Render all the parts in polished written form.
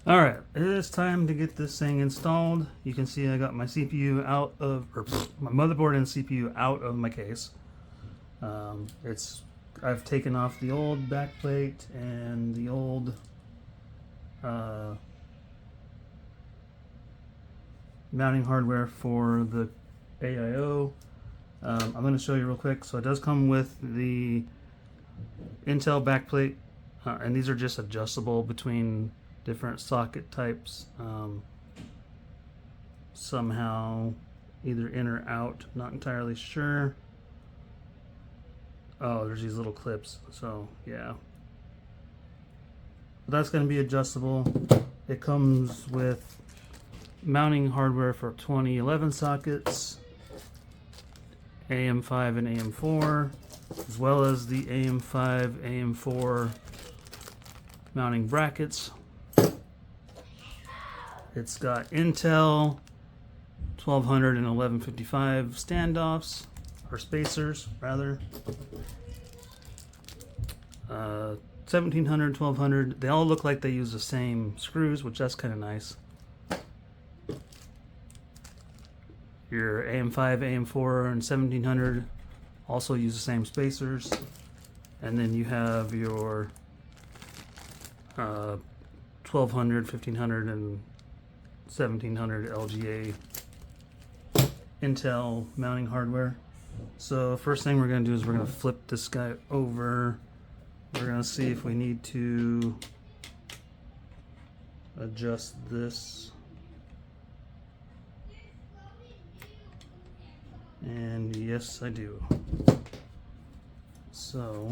Alright, it is time to get this thing installed. You can see I got my CPU out of, or my motherboard and CPU out of my case. I've taken off the old backplate and the old mounting hardware for the AIO. I'm going to show you real quick. So it does come with the Intel backplate, and these are just adjustable between different socket types. Somehow either in or out, not entirely sure. Oh, there's these little clips, so yeah. But that's going to be adjustable. It comes with mounting hardware for 2011 sockets, AM5 and AM4, as well as the AM5, AM4 mounting brackets. It's got Intel 1200 and 1155 standoffs, or spacers rather. 1700, 1200, they all look like they use the same screws, which that's kind of nice. Your AM5, AM4, and 1700 also use the same spacers. And then you have your 1200, 1500, and 1700 LGA Intel mounting hardware. So first thing we're going to do is we're going to flip this guy over. We're going to see if we need to adjust this. And yes, I do. So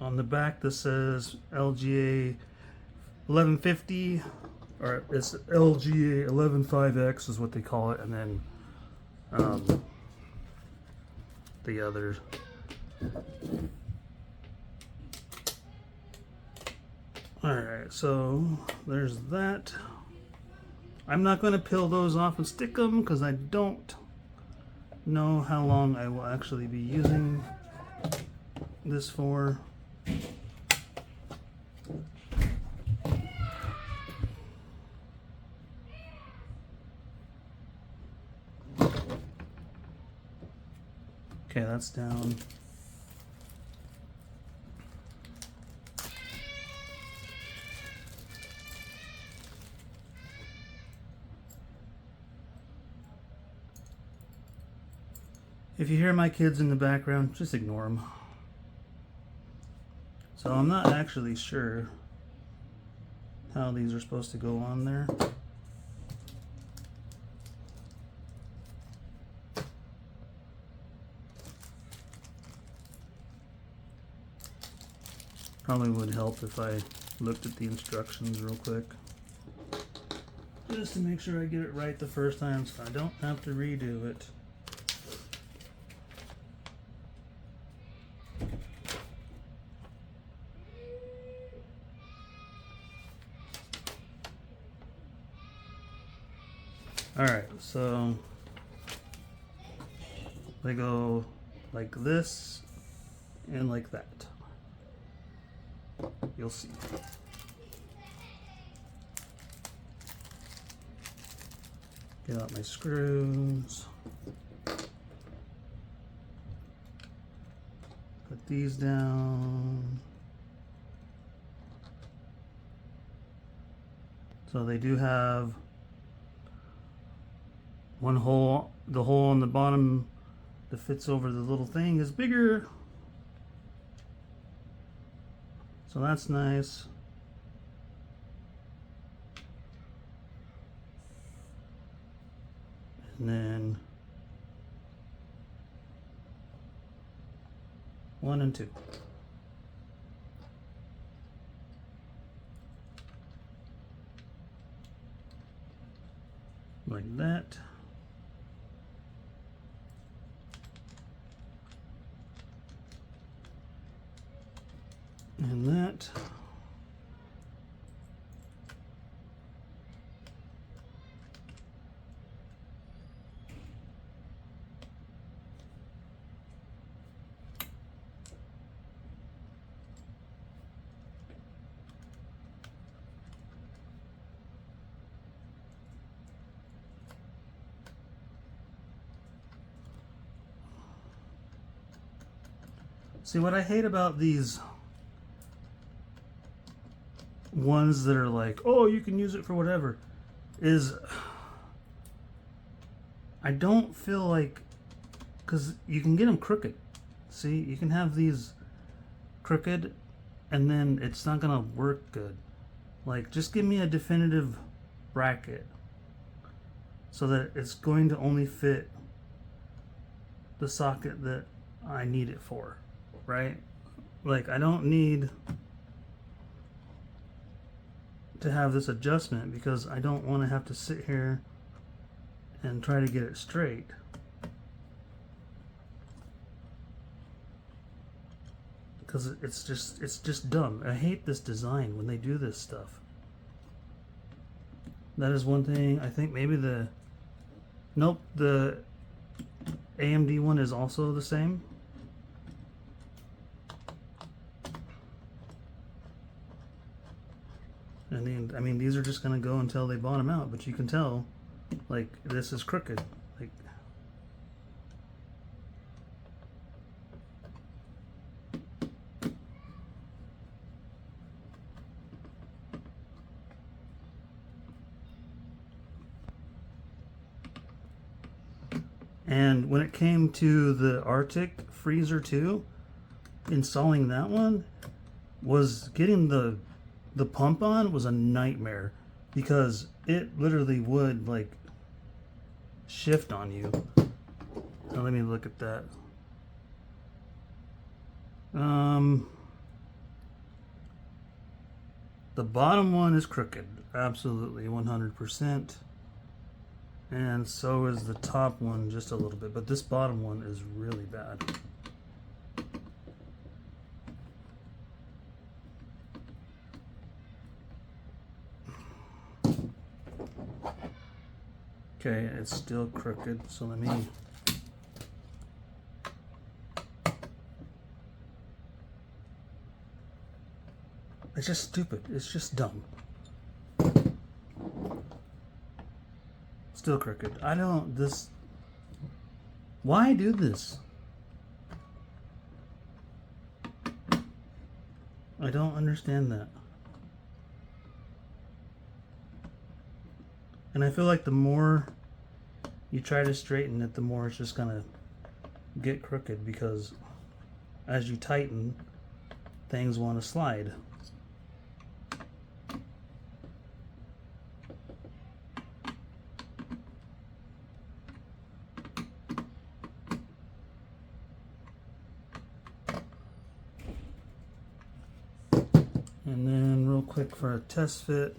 on the back this says LGA 1150, or it's LGA 115X is what they call it, and then the others. Alright, so there's that. I'm not going to peel those off and stick them because I don't know how long I will actually be using this for. Okay, that's down. If you hear my kids in the background, just ignore them. So I'm not actually sure how these are supposed to go on there. Probably would help if I looked at the instructions real quick, just to make sure I get it right the first time so I don't have to redo it. Alright, so they go like this and like that. You'll see. Get out my screws. Put these down. So they do have one hole, the hole on the bottom that fits over the little thing is bigger. So that's nice. And then 1 and 2. Like that. And that. See, what I hate about these ones that are like, oh, you can use it for whatever, is I don't feel like, because you can get them crooked. See, you can have these crooked and then it's not gonna work good. Like, just give me a definitive bracket so that it's going to only fit the socket that I need it for, right? Like, I don't need to have this adjustment because I don't want to have to sit here and try to get it straight. Because it's just dumb. I hate this design when they do this stuff. That is one thing. I think maybe the AMD one is also the same. And then, I mean, these are just gonna go until they bottom out, but you can tell, like, this is crooked. Like, and when it came to the Arctic Freezer 2, installing that one was getting the pump on was a nightmare because it literally would like shift on you. Now let me look at that. The bottom one is crooked, absolutely 100%, and so is the top one just a little bit, but this bottom one is really bad. Okay, it's still crooked, so let me... It's just stupid. It's just dumb. Still crooked. I don't... This... Why do this? I don't understand that. And I feel like the more you try to straighten it, the more it's just gonna get crooked because as you tighten, things want to slide. And then real quick for a test fit.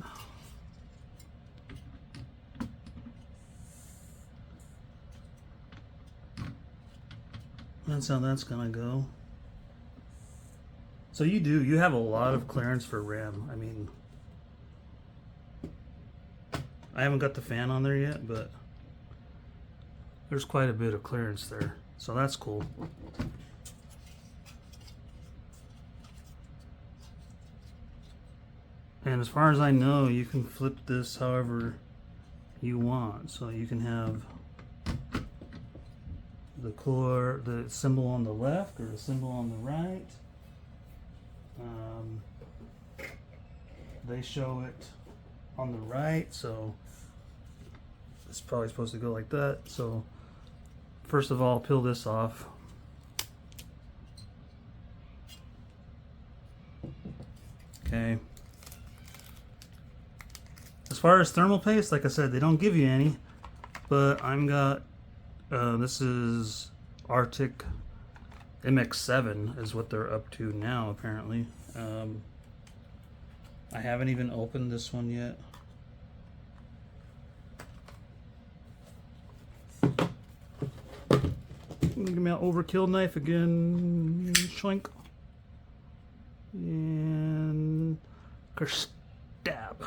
That's how that's gonna go. So you have a lot of clearance for RAM. I mean, I haven't got the fan on there yet, but there's quite a bit of clearance there. So that's cool. And as far as I know, you can flip this however you want. So you can have the symbol on the left or the symbol on the right. They show it on the right, so it's probably supposed to go like that. So first of all, peel this off. Okay. As far as thermal paste, like I said, they don't give you any, but I'm got this is Arctic MX7 is what they're up to now, apparently. I haven't even opened this one yet. Give me an overkill knife again. Shoink. And stab.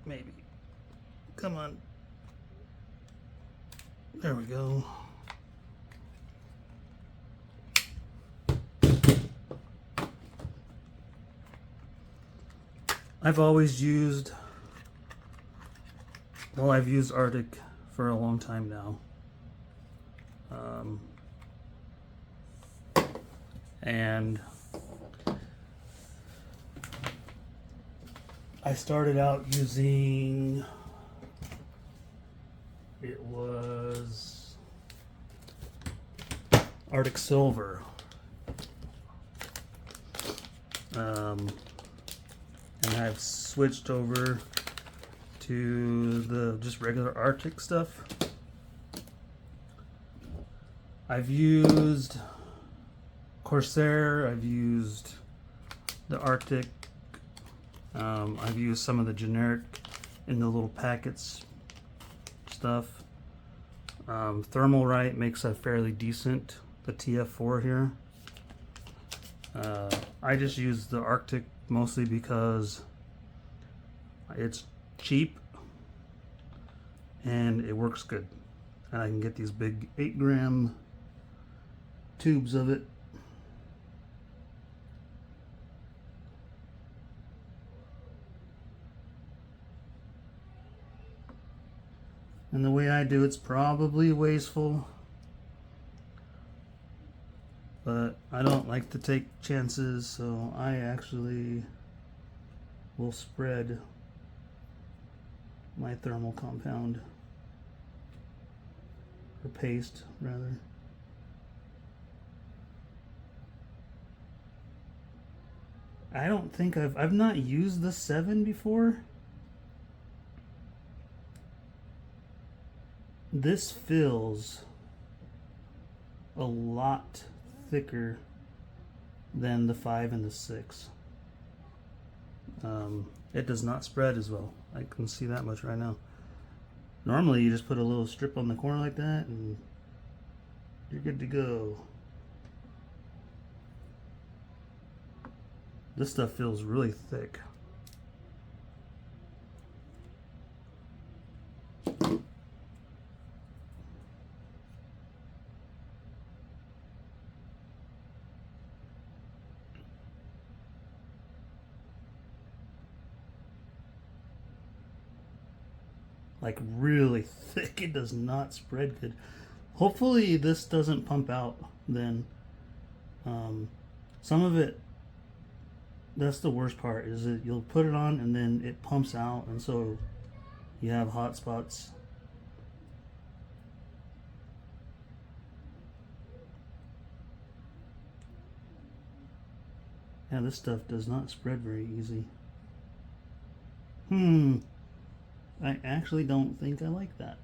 Maybe. Come on. There we go. I've always used, well, I've used Arctic for a long time now. And I started out using, it was Arctic Silver. And I've switched over to the just regular Arctic stuff. I've used Corsair, I've used the Arctic, I've used some of the generic in the little packets stuff. Thermalright makes a fairly decent, the TF4 here. I just use the Arctic mostly because it's cheap and it works good. And I can get these big 8-gram tubes of it. And the way I do it's probably wasteful, but I don't like to take chances, so I actually will spread my thermal compound, or paste rather. I don't think I've not used the 7 before. This feels a lot thicker than the 5 and the 6. It does not spread as well. I can see that much right now. Normally you just put a little strip on the corner like that and you're good to go. This stuff feels really thick. Like really thick. It does not spread good. Hopefully this doesn't pump out then. Some of it, that's the worst part, is that you'll put it on and then it pumps out, and so you have hot spots. Yeah, this stuff does not spread very easy. I actually don't think I like that.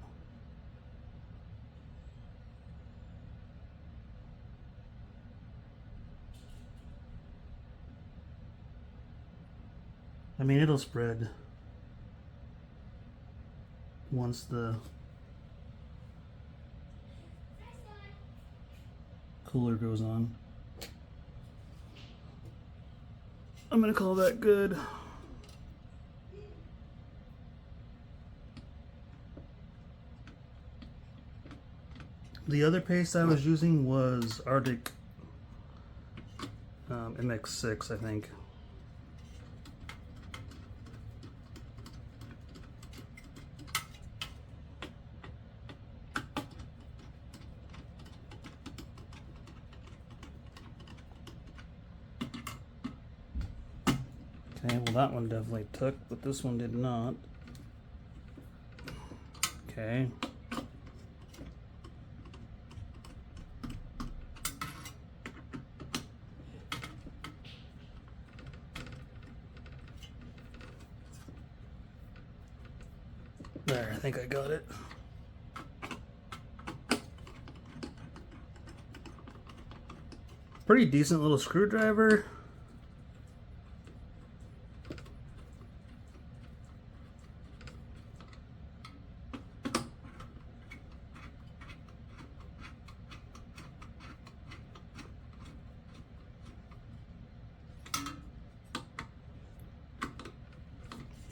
I mean, it'll spread once the cooler goes on. I'm gonna call that good. The other paste I was using was Arctic MX6, I think. Okay, well that one definitely took, but this one did not. Okay. There, I think I got it. Pretty decent little screwdriver.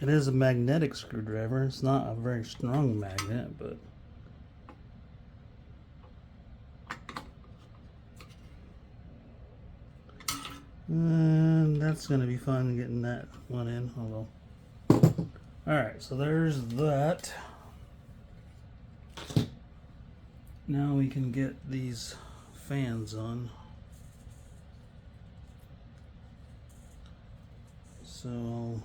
It is a magnetic screwdriver. It's not a very strong magnet, but and that's gonna be fun getting that one in. Although, all right, so there's that. Now we can get these fans on. So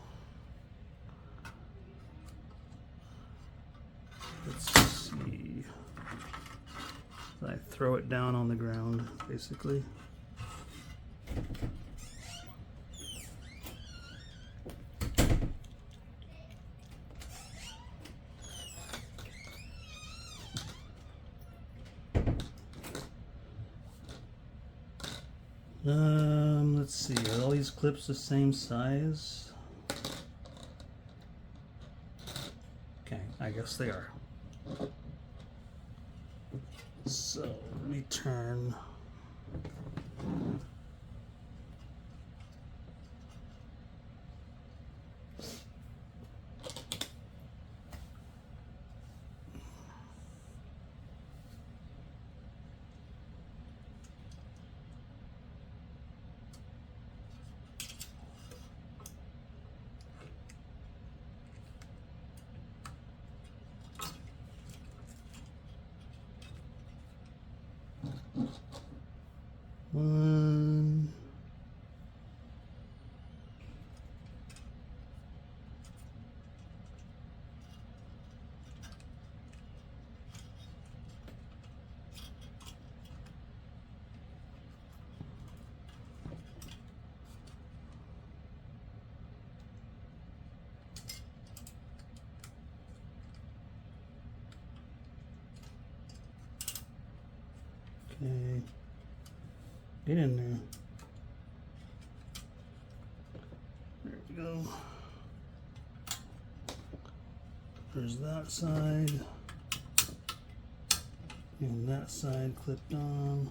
let's see. I throw it down on the ground, basically. Let's see, are all these clips the same size? Okay, I guess they are. So let me turn. One. Okay. Get in there. There we go. There's that side. And that side clipped on.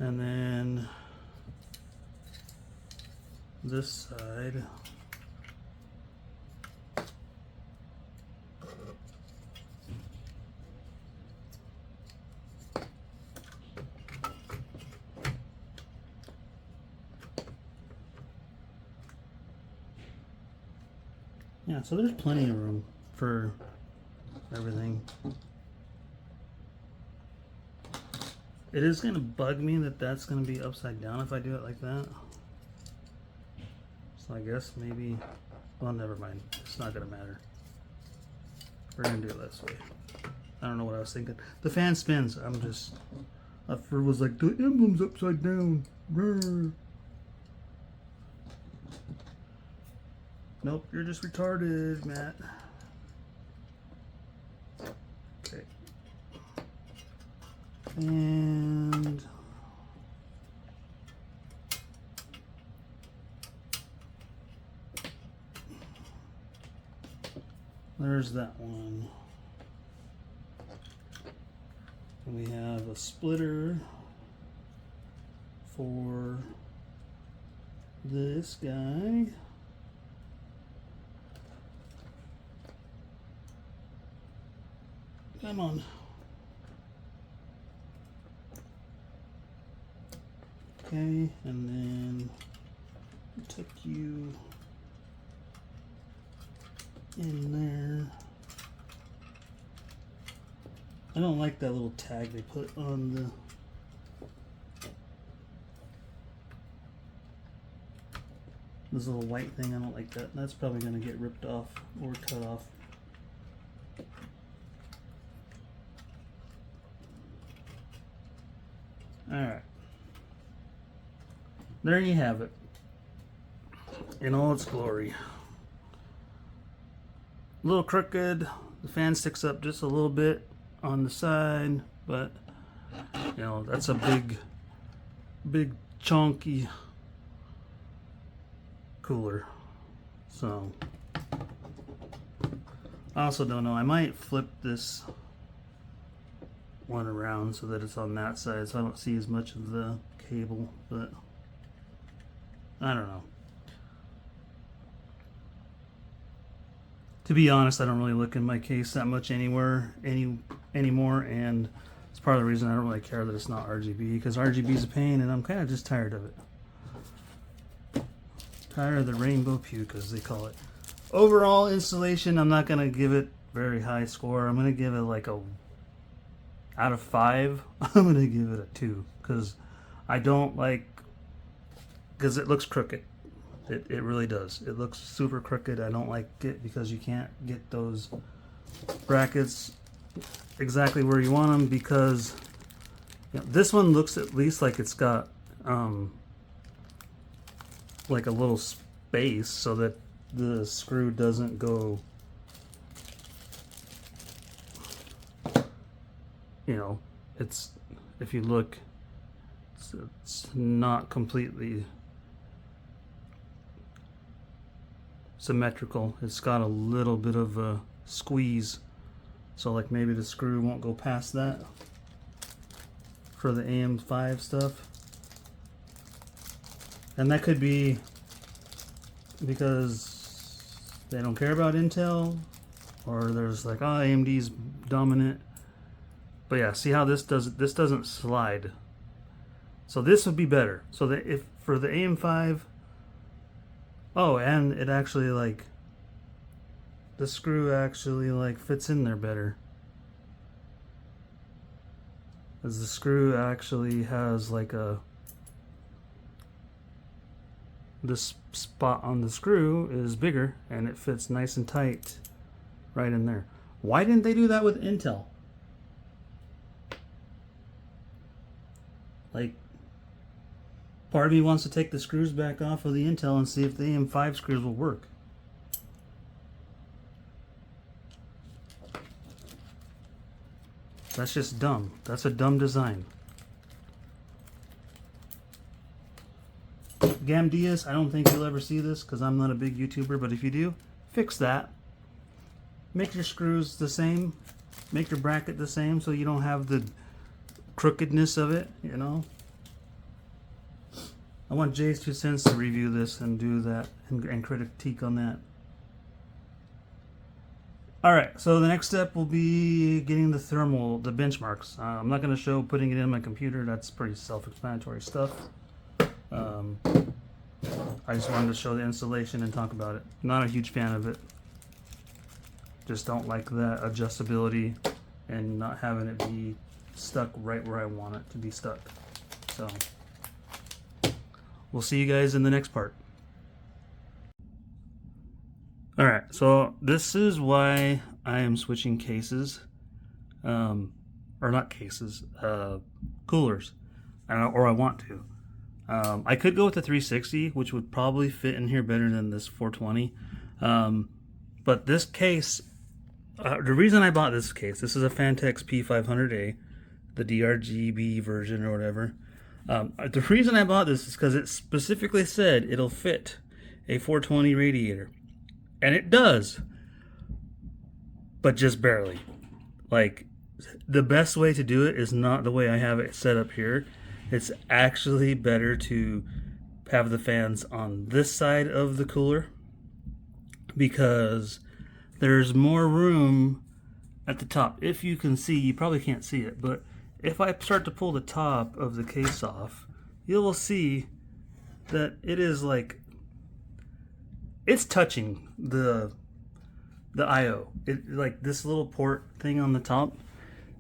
And then this side. Yeah, so there's plenty of room for everything. It is going to bug me that that's going to be upside down if I do it like that. So I guess maybe, well, never mind. It's not going to matter. We're going to do it this way. I don't know what I was thinking. The fan spins. I was like, the emblem's upside down. Brr. Nope, you're just retarded, Matt. Okay. And there's that one. And we have a splitter for this guy. Come on. Okay, and then tuck you in there. I don't like that little tag they put on the this little white thing. I don't like that. That's probably going to get ripped off or cut off. Alright. There you have it. In all its glory. A little crooked. The fan sticks up just a little bit on the side, but you know, that's a big chunky cooler. So I also don't know. I might flip this one around so that it's on that side so I don't see as much of the cable, but I don't know. To be honest, I don't really look in my case that much anymore, and it's part of the reason I don't really care that it's not RGB, because RGB is a pain, and I'm kind of just tired of it. Tired of the rainbow puke, as they call it. Overall installation, I'm not gonna give it very high score. I'm gonna give it like a out of 5. I'm gonna give it a 2, because I don't like, because it looks crooked. It really does. It looks super crooked. I don't like it because you can't get those brackets exactly where you want them, because this one looks at least like it's got like a little space so that the screw doesn't go, it's, if you look, it's not completely symmetrical. It's got a little bit of a squeeze, so like maybe the screw won't go past that for the AM5 stuff, and that could be because they don't care about Intel, or there's like, oh, AMD's dominant. But yeah, see how this doesn't slide, so this would be better. So that if for the AM5, oh, and it actually, like, the screw actually like fits in there better, as the screw actually has like this spot on the screw is bigger, and it fits nice and tight right in there. Why didn't they do that with Intel? Like, part of me wants to take the screws back off of the Intel and see if the AM5 screws will work. That's just dumb. That's a dumb design. Gamdias, I don't think you'll ever see this because I'm not a big YouTuber, but if you do, fix that. Make your screws the same. Make your bracket the same so you don't have the crookedness of it, I want Jay's 2 cents to review this and do that and critique on that. Alright, so the next step will be getting the benchmarks. I'm not going to show putting it in my computer. That's pretty self-explanatory stuff. I just wanted to show the installation and talk about it. Not a huge fan of it. Just don't like that adjustability and not having it be stuck right where I want it to be stuck. So we'll see you guys in the next part. Alright, so this is why I am switching cases. Or not cases, coolers. Or I want to. I could go with the 360, which would probably fit in here better than this 420. But this case, the reason I bought this case, this is a Fantex P500A, the DRGB version or whatever. The reason I bought this is because it specifically said it'll fit a 420 radiator. And it does. But just barely. Like, the best way to do it is not the way I have it set up here. It's actually better to have the fans on this side of the cooler, because there's more room at the top. If you can see, you probably can't see it, but if I start to pull the top of the case off, you will see that it is like, it's touching the IO. It, like this little port thing on the top,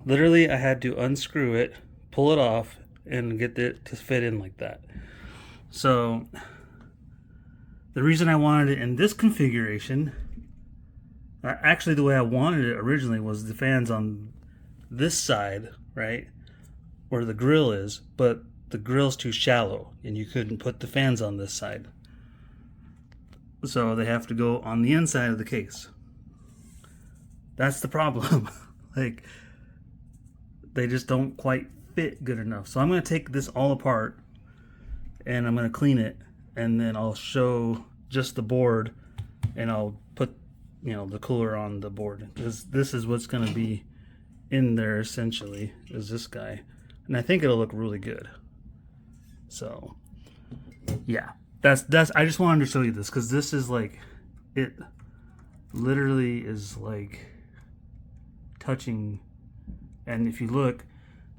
literally I had to unscrew it, pull it off, and get it to fit in like that. So the reason I wanted it in this configuration, actually the way I wanted it originally, was the fans on this side, right, where the grill is, but the grill's too shallow and you couldn't put the fans on this side. So they have to go on the inside of the case. That's the problem. Like, they just don't quite fit good enough. So I'm going to take this all apart and I'm going to clean it, and then I'll show just the board, and I'll put, the cooler on the board, because this is what's going to be in there essentially, is this guy, and I think it'll look really good. So yeah, that's I just wanted to show you this because this is like, it literally is like touching, and if you look,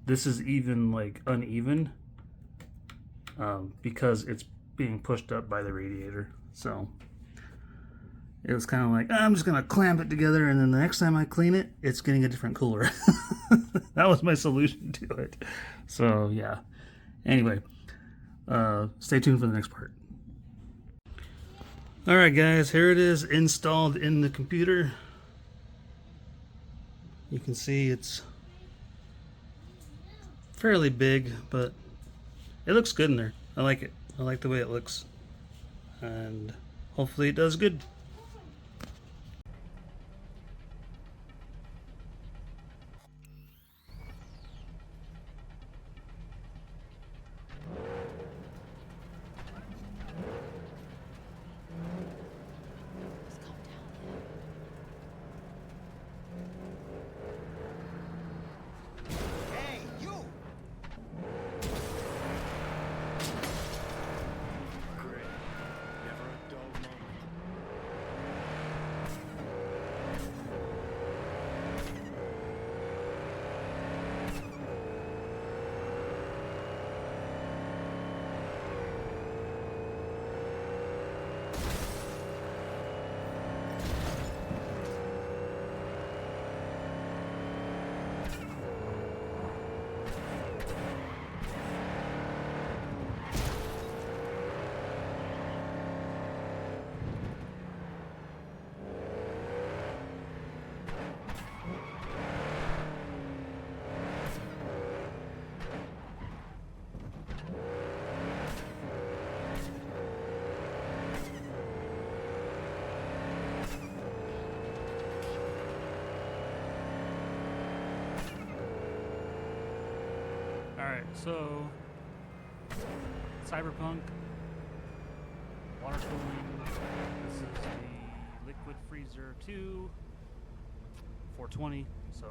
this is even like uneven because it's being pushed up by the radiator. So it was kind of like, I'm just gonna clamp it together, and then the next time I clean it, it's getting a different cooler. That was my solution to it. So yeah, anyway, stay tuned for the next part. Alright guys, here it is installed in the computer. You can see it's fairly big, but it looks good in there. I like it. I like the way it looks, and hopefully it does good. Alright, so Cyberpunk, water cooling. This is the Liquid Freezer 2 420, so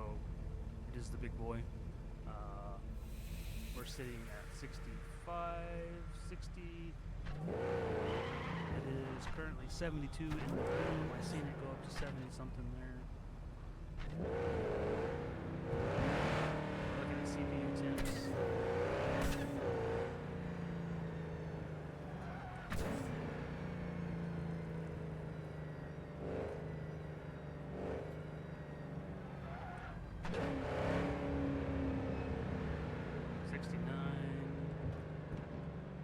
it is the big boy. We're sitting at 65, 60. It is currently 72 in the room. I've seen it go up to 70 something there. Looking at CPU temps.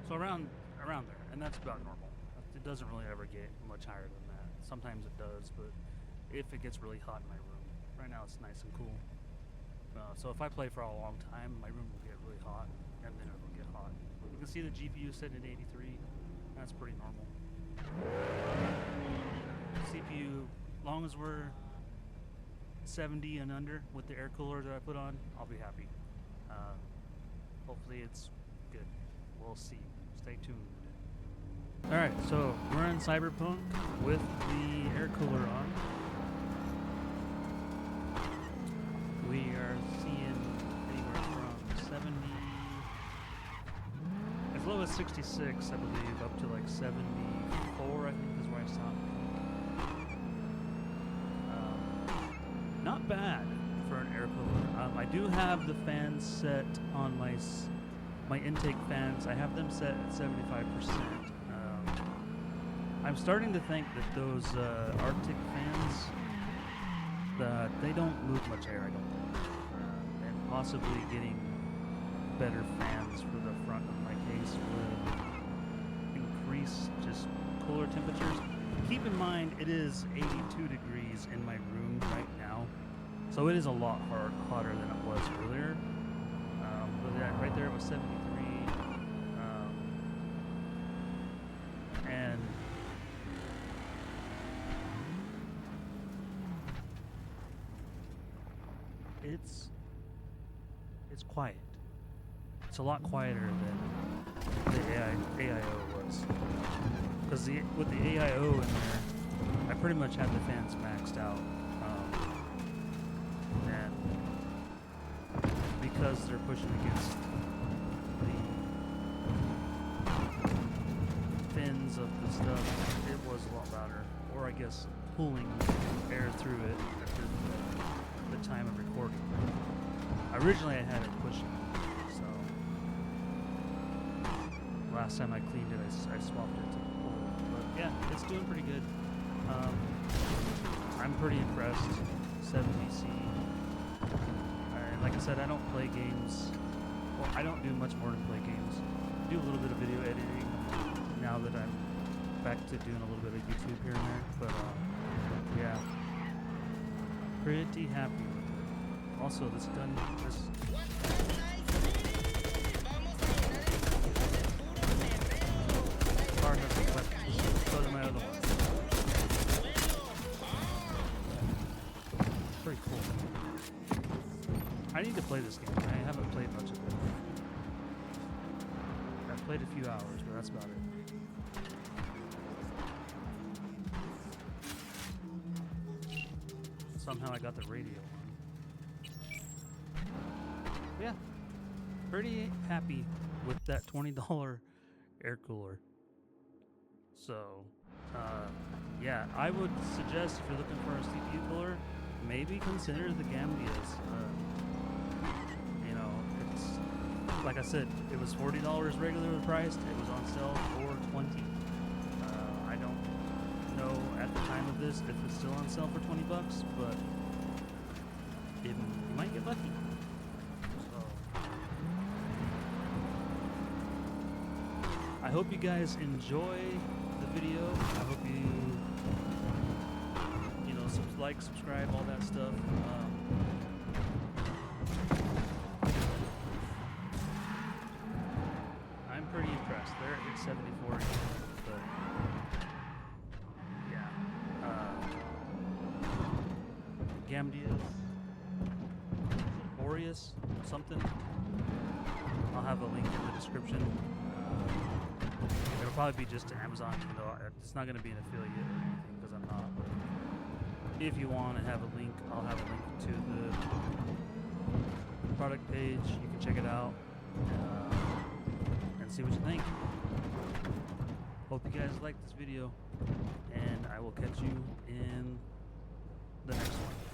So around there, and that's about normal. It doesn't really ever get much higher than that. Sometimes it does, but if it gets really hot in my room, right now it's nice and cool. So if I play for a long time, my room will get really hot, and then it'll get hot. You can see the GPU sitting at 83. That's pretty normal. CPU, long as we're 70 and under with the air cooler that I put on, I'll be happy. Hopefully it's good. We'll see. Stay tuned. Alright, so we're in Cyberpunk with the air cooler on. We are seeing anywhere from 70, as low as 66, I believe, up to like 74, I think is where I stopped. Not bad for an air cooler. I do have the fans set on my intake fans. I have them set at 75%. I'm starting to think that those Arctic fans, they don't move much air, I don't think. And possibly getting better fans for the front of my case would increase just cooler temperatures. Keep in mind, it is 82 degrees in my room right now, so it is a lot hotter than it was earlier. But right there it was 73. And it's quiet. It's a lot quieter than the AIO was. Because with the AIO in there, I pretty much had the fans maxed out. And because they're pushing against I guess pulling air through it at the time of recording. Originally I had it pushing, so last time I cleaned it I swapped it to pull. But yeah, it's doing pretty good. I'm pretty impressed. 70C. And like I said, I don't play games. Well, I don't do much more than play games. I do a little bit of video editing now that I'm back to doing a little bit of YouTube here and there. But yeah, pretty happy with it. Also, this gun, this car has some weapons. So do my other one. Pretty cool. I need to play this game. I haven't played much of it. I've played a few hours, but that's about it. Somehow I got the radio on. Yeah, pretty happy with that $20 air cooler. So, yeah, I would suggest if you're looking for a CPU cooler, maybe consider the Gamdias. You know, it's like I said, it was $40 regular priced. It was on sale for $20. I don't know at the time of this if it's still on sale for $20, but you might get lucky. So, I hope you guys enjoy the video. I hope you like, subscribe, all that stuff. I'm pretty impressed. They're at 74, but yeah. Gamdias Boreas something. I'll have a link in the description. It'll probably be just to Amazon, even though it's not going to be an affiliate or anything because I'm not. But if you want to have a link, I'll have a link to the product page. You can check it out and see what you think. Hope you guys like this video, and I will catch you in the next one.